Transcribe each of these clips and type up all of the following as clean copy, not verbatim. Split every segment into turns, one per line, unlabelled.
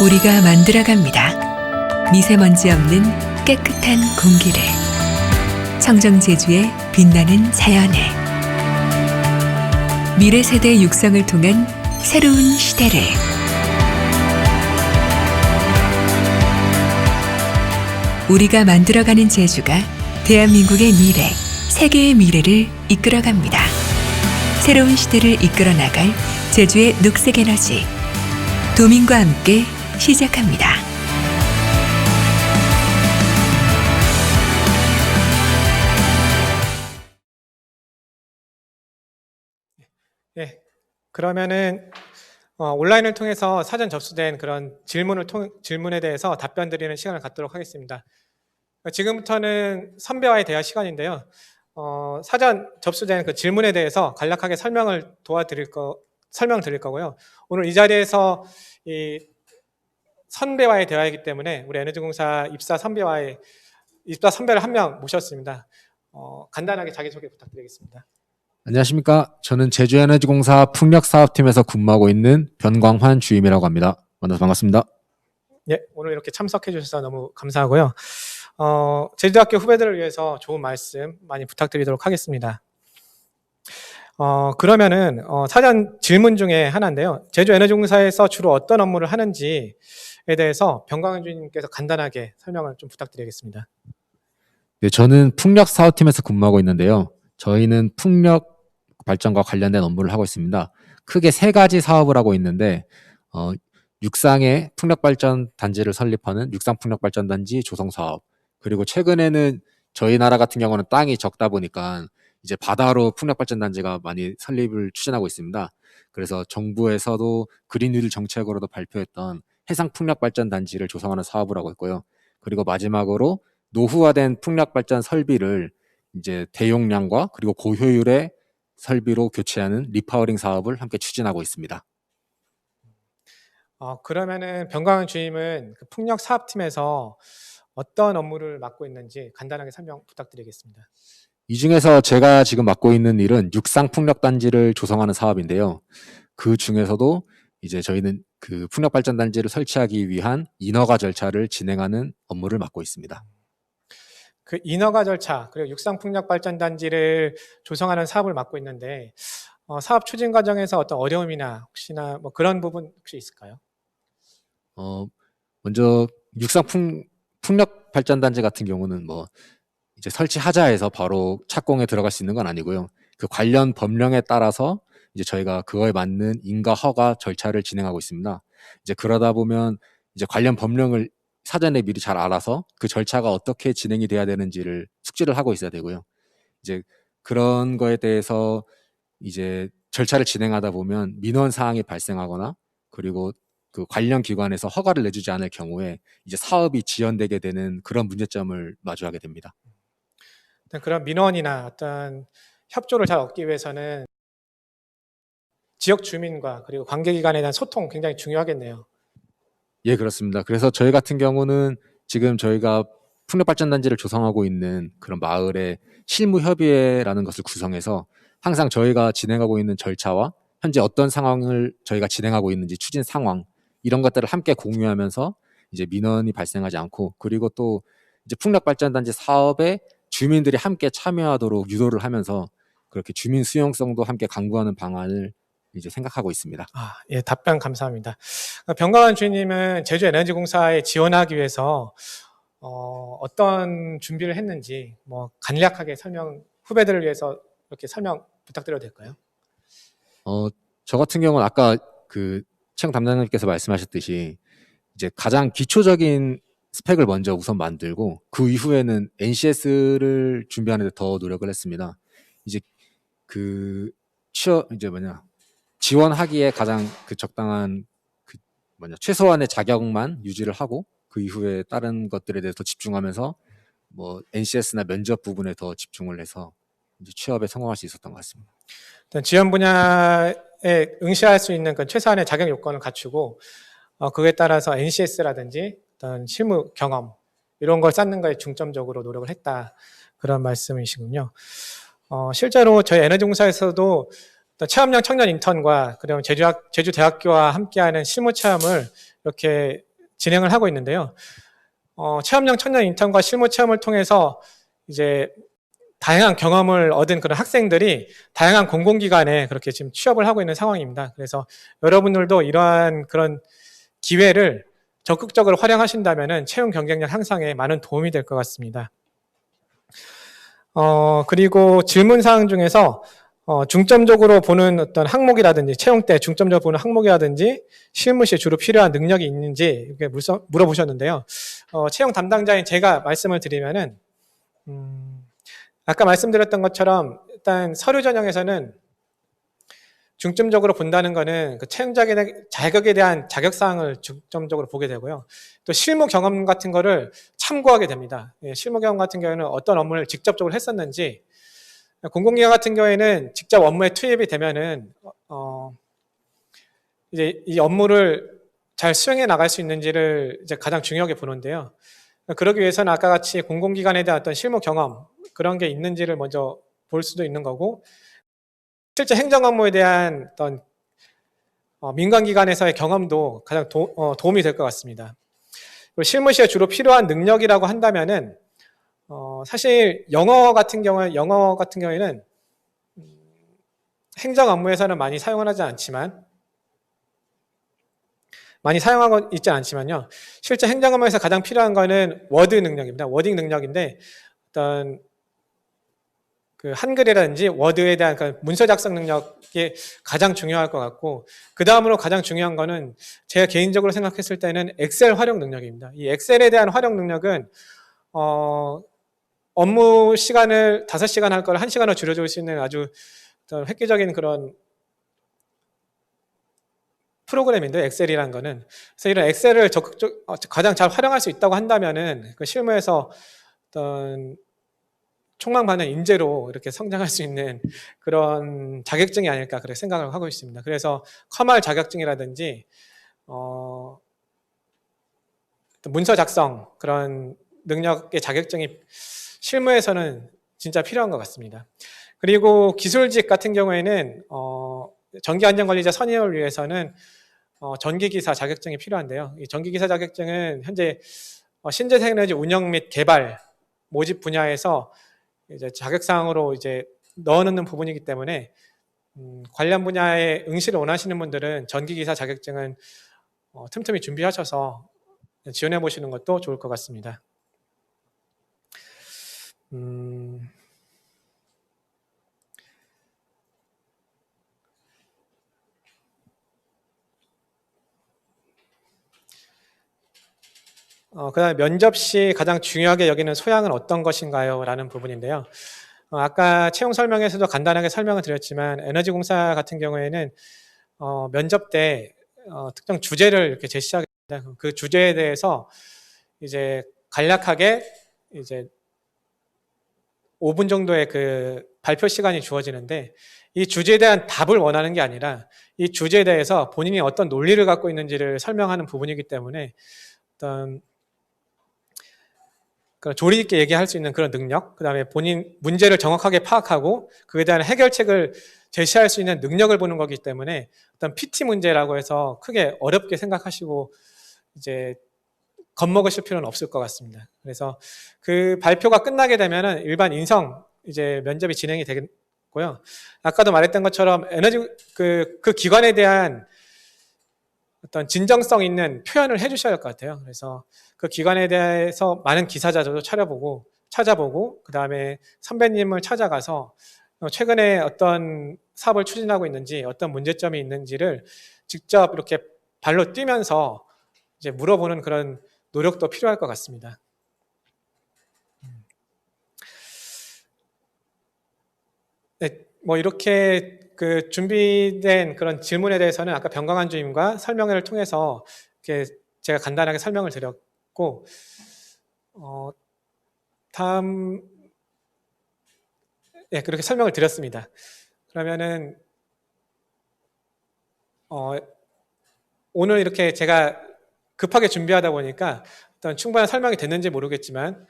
우리가 만들어갑니다. 미세먼지 없는 깨끗한 공기를, 청정 제주의 빛나는 자연을, 미래 세대 육성을 통한 새로운 시대를. 우리가 만들어가는 제주가 대한민국의 미래, 세계의 미래를 이끌어갑니다. 새로운 시대를 이끌어 나갈 제주의 녹색 에너지, 도민과 함께 시작합니다.
네, 그러면은 온라인을 통해서 사전 접수된 그런 질문에 대해서 답변 드리는 시간을 갖도록 하겠습니다. 지금부터는 선배와의 대화 시간인데요. 사전 접수된 그 질문에 대해서 간략하게 설명드릴 거고요. 오늘 이 자리에서 이 선배와의 대화이기 때문에 우리 에너지공사 입사 선배를 한 명 모셨습니다. 간단하게 자기소개 부탁드리겠습니다.
안녕하십니까. 저는 제주에너지공사 풍력사업팀에서 근무하고 있는 변광환 주임이라고 합니다. 만나서 반갑습니다.
예, 오늘 이렇게 참석해 주셔서 너무 감사하고요. 제주대학교 후배들을 위해서 좋은 말씀 많이 부탁드리도록 하겠습니다. 그러면은 사전 질문 중에 하나인데요. 제주에너지공사에서 주로 어떤 업무를 하는지에 대해서 변광환 주임님께서 간단하게 설명을 좀 부탁드리겠습니다.
네, 저는 풍력사업팀에서 근무하고 있는데요. 저희는 풍력 발전과 관련된 업무를 하고 있습니다. 크게 세 가지 사업을 하고 있는데 육상의 풍력발전 단지를 설립하는 육상풍력발전단지 조성 사업, 그리고 최근에는 저희 나라 같은 경우는 땅이 적다 보니까 이제 바다로 풍력발전단지가 많이 설립을 추진하고 있습니다. 그래서 정부에서도 그린뉴딜 정책으로도 발표했던 해상풍력발전단지를 조성하는 사업을 하고 있고요. 그리고 마지막으로 노후화된 풍력발전 설비를 이제 대용량과 그리고 고효율의 설비로 교체하는 리파워링 사업을 함께 추진하고 있습니다.
그러면은 변광환 주임은 그 풍력 사업팀에서 어떤 업무를 맡고 있는지 간단하게 설명 부탁드리겠습니다.
이 중에서 제가 지금 맡고 있는 일은 육상 풍력 단지를 조성하는 사업인데요. 그 중에서도 이제 저희는 그 풍력 발전 단지를 설치하기 위한 인허가 절차를 진행하는 업무를 맡고 있습니다.
그 인허가 절차 그리고 육상 풍력 발전 단지를 조성하는 사업을 맡고 있는데 사업 추진 과정에서 어떤 어려움이나 혹시나 뭐 그런 부분 혹시 있을까요?
먼저 육상 풍력 발전 단지 같은 경우는 뭐 이제 설치하자 해서 바로 착공에 들어갈 수 있는 건 아니고요. 그 관련 법령에 따라서 이제 저희가 그거에 맞는 인가 허가 절차를 진행하고 있습니다. 이제 그러다 보면 이제 관련 법령을 사전에 미리 잘 알아서 그 절차가 어떻게 진행이 돼야 되는지를 숙지를 하고 있어야 되고요. 이제 그런 거에 대해서 이제 절차를 진행하다 보면 민원 사항이 발생하거나 그리고 그 관련 기관에서 허가를 내주지 않을 경우에 이제 사업이 지연되게 되는 그런 문제점을 마주하게 됩니다.
그런 민원이나 어떤 협조를 잘 얻기 위해서는 지역 주민과 그리고 관계기관에 대한 소통 굉장히 중요하겠네요.
예, 그렇습니다. 그래서 저희 같은 경우는 지금 저희가 풍력발전단지를 조성하고 있는 그런 마을의 실무협의회라는 것을 구성해서 항상 저희가 진행하고 있는 절차와 현재 어떤 상황을 저희가 진행하고 있는지 추진 상황 이런 것들을 함께 공유하면서 이제 민원이 발생하지 않고, 그리고 또 이제 풍력발전단지 사업에 주민들이 함께 참여하도록 유도를 하면서 그렇게 주민 수용성도 함께 강구하는 방안을 이제 생각하고 있습니다.
예, 답변 감사합니다. 변광환 주임님은 제주에너지공사에 지원하기 위해서 어떤 준비를 했는지 뭐 간략하게 후배들을 위해서 이렇게 설명 부탁드려도 될까요?
저 같은 경우는 아까 그 채용 담당자님께서 말씀하셨듯이 이제 가장 기초적인 스펙을 먼저 우선 만들고 그 이후에는 NCS를 준비하는 데 더 노력을 했습니다. 이제 그 지원하기에 가장 그 적당한 최소한의 자격만 유지를 하고 그 이후에 다른 것들에 대해서 더 집중하면서 뭐 NCS나 면접 부분에 더 집중을 해서 이제 취업에 성공할 수 있었던 것 같습니다.
일단 지원 분야에 응시할 수 있는 그 최소한의 자격 요건을 갖추고 그에 따라서 NCS라든지 어떤 실무 경험 이런 걸 쌓는 거에 중점적으로 노력을 했다, 그런 말씀이시군요. 실제로 저희 에너지공사에서도 체험형 청년 인턴과 그리고 제주대학교와 함께하는 실무 체험을 이렇게 진행을 하고 있는데요. 체험형 청년 인턴과 실무 체험을 통해서 이제 다양한 경험을 얻은 그런 학생들이 다양한 공공기관에 그렇게 지금 취업을 하고 있는 상황입니다. 그래서 여러분들도 이러한 그런 기회를 적극적으로 활용하신다면 채용 경쟁력 향상에 많은 도움이 될 것 같습니다. 그리고 질문사항 중에서 중점적으로 보는 어떤 항목이라든지 채용 때 중점적으로 보는 항목이라든지 실무 시에 주로 필요한 능력이 있는지 이렇게 물어보셨는데요. 채용 담당자인 제가 말씀을 드리면은 아까 말씀드렸던 것처럼 일단 서류 전형에서는 중점적으로 본다는 거는 그 채용자의 자격에 대한 자격사항을 중점적으로 보게 되고요. 또 실무 경험 같은 거를 참고하게 됩니다. 실무 경험 같은 경우에는 어떤 업무를 직접적으로 했었는지, 공공기관 같은 경우에는 직접 업무에 투입이 되면은 이제 이 업무를 잘 수행해 나갈 수 있는지를 이제 가장 중요하게 보는데요. 그러기 위해서는 아까 같이 공공기관에 대한 어떤 실무 경험 그런 게 있는지를 먼저 볼 수도 있는 거고, 실제 행정 업무에 대한 어떤 민간기관에서의 경험도 가장 도움이 될 것 같습니다. 그리고 실무 시에 주로 필요한 능력이라고 한다면은 사실 영어 같은 경우에는 행정 업무에서는 많이 사용하지 않지만 많이 사용하고 있지 않지만요. 실제 행정 업무에서 가장 필요한 거는 워드 능력입니다. 워딩 능력인데 어떤 그 한글이라든지 워드에 대한 그 문서 작성 능력이 가장 중요할 것 같고, 그 다음으로 가장 중요한 거는 제가 개인적으로 생각했을 때는 엑셀 활용 능력입니다. 이 엑셀에 대한 활용 능력은 업무 시간을 5시간 할 걸 1시간으로 줄여줄 수 있는 아주 획기적인 그런 프로그램인데, 엑셀이라는 거는. 그래서 이런 엑셀을 가장 잘 활용할 수 있다고 한다면은 그 실무에서 어떤 촉망받는 인재로 이렇게 성장할 수 있는 그런 자격증이 아닐까 그렇게 생각을 하고 있습니다. 그래서 커말 자격증이라든지 문서 작성 그런 능력의 자격증이 실무에서는 진짜 필요한 것 같습니다. 그리고 기술직 같은 경우에는 전기안전관리자 선임을 위해서는 전기기사 자격증이 필요한데요. 이 전기기사 자격증은 현재 신재생 에너지 운영 및 개발 모집 분야에서 이제 자격사항으로 이제 넣어놓는 부분이기 때문에 관련 분야에 응시를 원하시는 분들은 전기기사 자격증은 틈틈이 준비하셔서 지원해 보시는 것도 좋을 것 같습니다. 그다음에 면접 시 가장 중요하게 여기는 소양은 어떤 것인가요? 라는 부분인데요. 아까 채용 설명에서도 간단하게 설명을 드렸지만 에너지공사 같은 경우에는 면접 때 특정 주제를 이렇게 제시하게 됩니다. 그 주제에 대해서 이제 간략하게 이제 5분 정도의 그 발표 시간이 주어지는데, 이 주제에 대한 답을 원하는 게 아니라 이 주제에 대해서 본인이 어떤 논리를 갖고 있는지를 설명하는 부분이기 때문에 어떤 조리 있게 얘기할 수 있는 그런 능력, 그 다음에 본인 문제를 정확하게 파악하고 그에 대한 해결책을 제시할 수 있는 능력을 보는 거기 때문에 어떤 PT 문제라고 해서 크게 어렵게 생각하시고 이제 겁먹으실 필요는 없을 것 같습니다. 그래서 그 발표가 끝나게 되면은 일반 인성 이제 면접이 진행이 되고요. 아까도 말했던 것처럼 그 기관에 대한 어떤 진정성 있는 표현을 해주셔야 할 것 같아요. 그래서 그 기관에 대해서 많은 기사자료도 찾아보고 그 다음에 선배님을 찾아가서 최근에 어떤 사업을 추진하고 있는지, 어떤 문제점이 있는지를 직접 이렇게 발로 뛰면서 이제 물어보는 그런 노력도 필요할 것 같습니다. 네, 뭐 이렇게 그 준비된 그런 질문에 대해서는 아까 변광한 주임과 설명회를 통해서 이렇게 제가 간단하게 설명을 드렸고, 다음 그렇게 설명을 드렸습니다. 그러면은 오늘 이렇게 제가 급하게 준비하다 보니까 어떤 충분한 설명이 됐는지 모르겠지만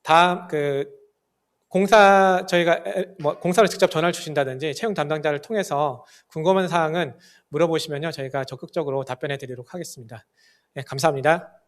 다음 공사 저희가 공사를 직접 전화를 주신다든지 채용 담당자를 통해서 궁금한 사항은 물어보시면요 저희가 적극적으로 답변해 드리도록 하겠습니다. 네, 감사합니다.